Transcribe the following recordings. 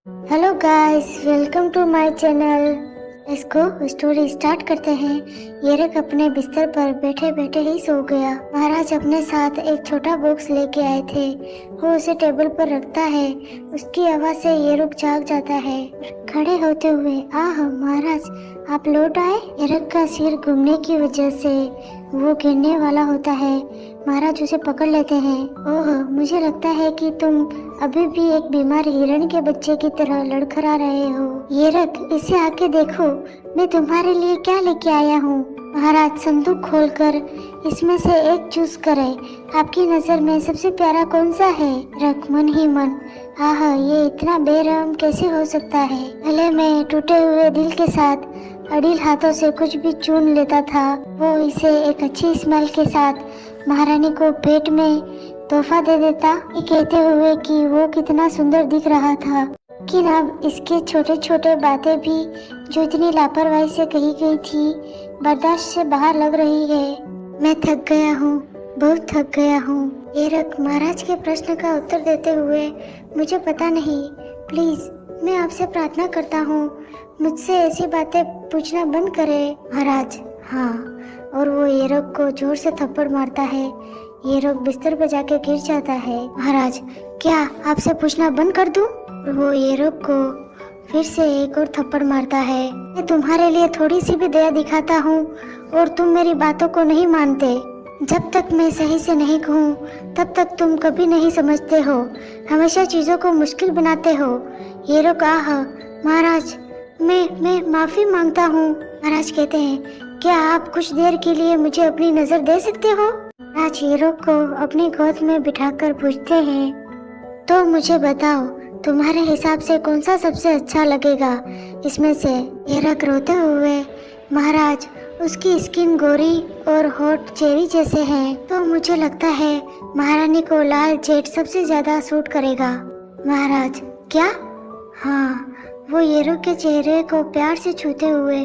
Hello guys, welcome to my channel. इसको story start करते हैं। येरक अपने बिस्तर पर बैठे बैठे ही सो गया। महाराज अपने साथ एक छोटा बॉक्स लेके आए थे। वो उसे टेबल पर रखता है। उसकी आवाज से येरक जाग जाता है। खड़े होते हुए, आह महाराज, आप लौट आए। येरक का सिर घूमने की वजह से वो गिरने वाला होता है। महाराज उसे पकड़ लेते हैं। ओह, मुझे लगता है कि तुम अभी भी एक बीमार हिरण के बच्चे की तरह लड़खड़ा रहे हो। येरक, इसे आके देखो, मैं तुम्हारे लिए क्या लेके आया हूँ। महाराज संदूक खोलकर इसमें से एक चूज करे। आपकी नजर में सबसे प्यारा कौन सा है। रख मन ही मन, आह, ये इतना बेरहम कैसे हो सकता है। पहले मैं टूटे हुए दिल के साथ अड़िल हाथों से कुछ भी चुन लेता था। वो इसे एक अच्छी स्मेल के साथ महारानी को पेट में तोहफा दे देता, ये कहते हुए कि वो कितना सुंदर दिख रहा था। लेकिन अब इसके छोटे छोटे बातें भी जो इतनी लापरवाही से कही गई थी, बर्दाश्त से बाहर लग रही है। मैं थक गया हूँ, बहुत थक गया हूँ। येरक महाराज के प्रश्न का उत्तर देते हुए, मुझे पता नहीं, प्लीज मैं आपसे प्रार्थना करता हूँ, मुझसे ऐसी बातें पूछना बंद करे। महाराज, हाँ। और वो येरक को जोर से थप्पड़ मारता है। येरक बिस्तर पर जाके गिर जाता है। महाराज, क्या आपसे पूछना बंद कर दूं? वो येरक को फिर से एक और थप्पड़ मारता है। मैं तुम्हारे लिए थोड़ी सी भी दया दिखाता हूँ और तुम मेरी बातों को नहीं मानते। जब तक मैं सही से नहीं कहूँ तब तक तुम कभी नहीं समझते हो, हमेशा चीजों को मुश्किल बनाते हो। येरक, आह महाराज, मैं माफी मांगता हूँ। महाराज कहते हैं, क्या आप कुछ देर के लिए मुझे अपनी नजर दे सकते हो। राज येरक को अपनी गोद में बिठाकर पूछते हैं, तो मुझे बताओ, तुम्हारे हिसाब से कौन सा सबसे अच्छा लगेगा इसमें से। येरक रोते हुए, महाराज, उसकी स्किन गोरी और होठ चेरी जैसे हैं, तो मुझे लगता है महारानी को लाल जेट सबसे ज्यादा सूट करेगा। महाराज, क्या? हाँ। वो येरक के चेहरे को प्यार से छूते हुए,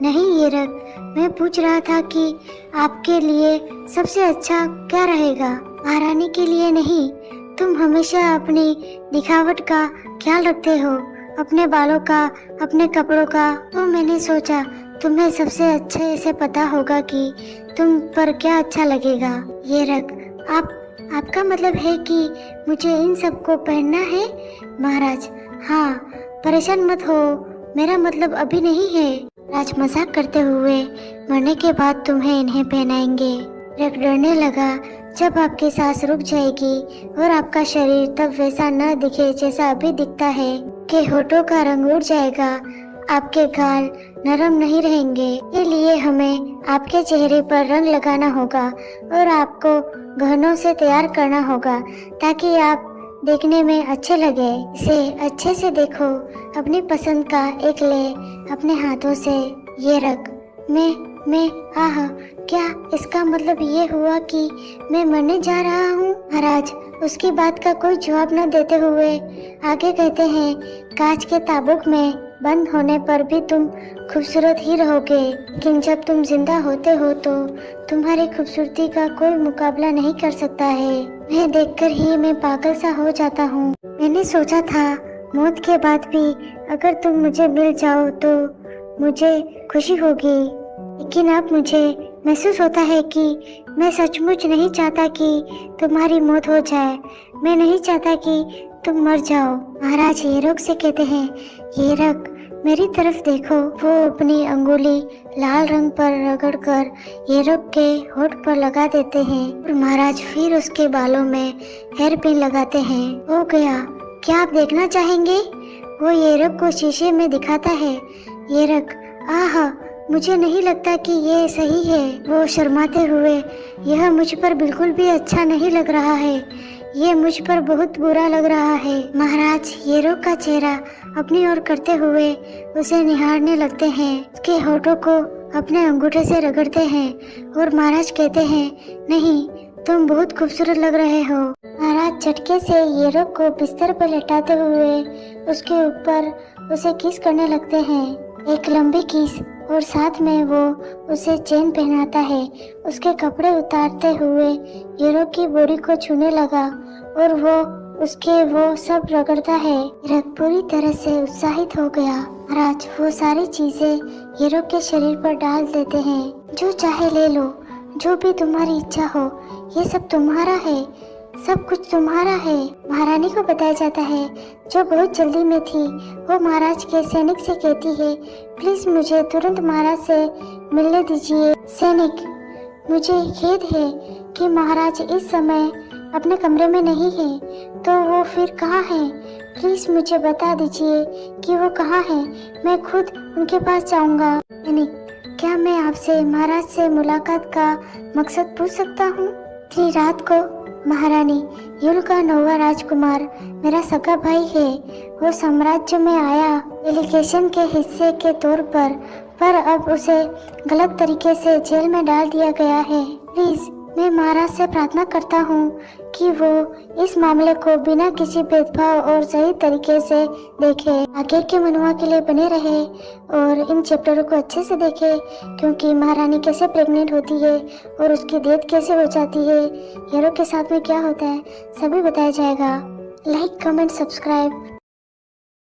नहीं येरक, मैं पूछ रहा था कि आपके लिए सबसे अच्छा क्या रहेगा। महारानी के लिए नहीं, तुम हमेशा अपनी दिखावट का ख्याल रखते हो, अपने बालों का, अपने कपड़ों का, तो मैंने सोचा तुम्हें सबसे अच्छे से पता होगा कि तुम पर क्या अच्छा लगेगा। येरक, आपका मतलब है कि मुझे इन सब को पहनना है। महाराज, हाँ, परेशान मत हो, मेरा मतलब अभी नहीं है। राज मजाक करते हुए, मरने के बाद तुम्हें इन्हें पहनाएंगे। येरक डरने लगा, जब आपकी सांस रुक जाएगी और आपका शरीर तब वैसा न दिखे जैसा अभी दिखता है, कि होठों का रंग उड़ जाएगा, आपके गाल नरम नहीं रहेंगे। इसके लिए हमें आपके चेहरे पर रंग लगाना होगा और आपको गहनों से तैयार करना होगा ताकि आप देखने में अच्छे लगे। इसे अच्छे से देखो, अपनी पसंद का एक ले अपने हाथों से। येरक, मैं आह, क्या इसका मतलब ये हुआ कि मैं मरने जा रहा हूँ। महाराज उसकी बात का कोई जवाब न देते हुए आगे कहते हैं, कांच के ताबूक में बंद होने पर भी तुम खूबसूरत ही रहोगे, लेकिन जब तुम जिंदा होते हो तो तुम्हारी खूबसूरती का कोई मुकाबला नहीं कर सकता है। मैं देखकर ही मैं पागल सा हो जाता हूँ। मैंने सोचा था मौत के बाद भी अगर तुम मुझे मिल जाओ तो मुझे खुशी होगी, लेकिन अब मुझे महसूस होता है कि मैं सचमुच नहीं चाहता कि तुम्हारी मौत हो जाए। मैं नहीं चाहता कि तुम मर जाओ। महाराज येरक से कहते हैं, येरक, मेरी तरफ देखो। वो अपनी अंगुली लाल रंग पर रगड़कर येरक के होठ पर लगा देते हैं और महाराज फिर उसके बालों में हेयर पिन लगाते हैं। हो गया, क्या आप देखना चाहेंगे? वो येरक को शीशे में दिखाता है। येरक, आह, मुझे नहीं लगता कि ये सही है। वो शर्माते हुए, यह मुझ पर बिल्कुल भी अच्छा नहीं लग रहा है, ये मुझ पर बहुत बुरा लग रहा है। महाराज येरक का चेहरा अपनी ओर करते हुए उसे निहारने लगते हैं, उसके होठों को अपने अंगूठे से रगड़ते हैं और महाराज कहते हैं, नहीं, तुम बहुत खूबसूरत लग रहे हो। महाराज झटके से येरक को बिस्तर पर लेटाते हुए उसके ऊपर उसे किस करने लगते हैं, एक लंबी किस, और साथ में वो उसे चेन पहनाता है। उसके कपड़े उतारते हुए येरक की बॉडी को छूने लगा और वो उसके वो सब रगड़ता है। हीरक पूरी तरह से उत्साहित हो गया। महाराज वो सारी चीजें हीरक के शरीर पर डाल देते हैं। जो चाहे ले लो, जो भी तुम्हारी इच्छा हो, ये सब तुम्हारा है, सब कुछ तुम्हारा है। महारानी को बताया जाता है, जो बहुत जल्दी में थी, वो महाराज के सैनिक से कहती है, प्लीज मुझे तुरंत महाराज से मिलने दीजिए। सैनिक, मुझे खेद है कि महाराज इस समय अपने कमरे में नहीं है, तो वो फिर कहाँ हैं? प्लीज मुझे बता दीजिए कि वो कहाँ हैं, मैं खुद उनके पास जाऊंगा। सैनिक, क्या मैं आपसे महाराज से मुलाकात का मकसद पूछ सकता हूँ? इतनी रात को महारानी, युल का 9वां राजकुमार मेरा सगा भाई है। वो साम्राज्य में आया डेलीगेशन के हिस्से के तौर पर अब उसे गलत तरीके से जेल में डाल दिया गया है। प्लीज मैं महाराज से प्रार्थना करता हूँ कि वो इस मामले को बिना किसी भेदभाव और सही तरीके से देखे। आगे के मनुआ के लिए बने रहे और इन चैप्टरों को अच्छे से देखे, क्योंकि महारानी कैसे प्रेग्नेंट होती है और उसकी डेथ कैसे हो जाती है, हीरो के साथ में क्या होता है, सभी बताया जाएगा। Like, comment, subscribe.